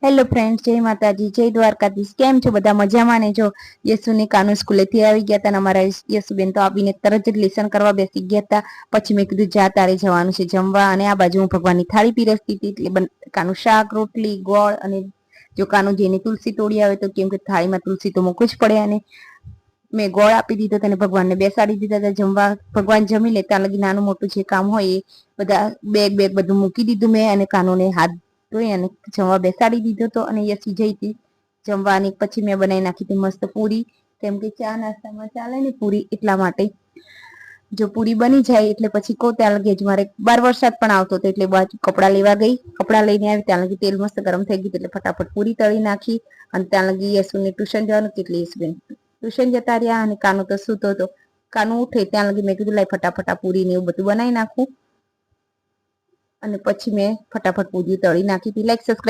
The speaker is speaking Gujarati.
હેલો ફ્રેન્ડ્સ, જય માતાજી, જય દ્વારકાધીશ। કેમ છો બધા? મજામાં ને? જો યસુને કાનુ સ્કૂલેથી આવી ગયા હતા ને અમારા યસુબેન તો આવીને તરત જ લેસન કરવા બેસી ગયા હતા। પછી મેં કીધું જા તારે જવાનું છે જમવા। અને આ બાજુ હું ભગવાનની થાળી પીરસતી હતી એટલે કાનું શાક, રોટલી, ગોળ અને જો કાનું જેની તુલસી તોડી આવે તો કેમ કે થાળીમાં તુલસી તો મૂકવું જ પડે। અને મેં ગોળ આપી દીધો તેને, ભગવાનને બેસાડી દીધા હતા જમવા। ભગવાન જમી લે ત્યાં લગી નાનું મોટું જે કામ હોય એ બધા બેગ બધું મૂકી દીધું મેં અને કાનુને હાથ ધોઈ અને જમવા બેસાડી દીધો તો। અને યસી જઈ હતી જમવાની। પછી મેં બનાવી નાખી હતી મસ્ત પૂરી, કેમ કે ચા નાસ્તામાં ચાલે ને પૂરી, એટલા માટે જો પૂરી બની જાય એટલે પછી કહું ત્યાં લગે જ મારે બાર વરસાદ પણ આવતો હતો એટલે બાજુ કપડાં લેવા ગઈ, કપડાં લઈને આવી ત્યાં લગી તેલ મસ્ત ગરમ થઈ ગયું એટલે ફટાફટ પૂરી તળી નાખી। અને ત્યાં લગી યસુને ટ્યુશન જવાનું એટલે યસુબેન ટ્યુશન જતા રહ્યા અને કાનો તો સૂતો હતો। કાનું ઉઠે ત્યાં લગી મેં કીધું લાઈ ફટાફટ પૂરી ને એવું બધું બનાવી નાખું। અને પછી મેં ફટાફટ પૂરી તળી નાખી હતી। Like subscribe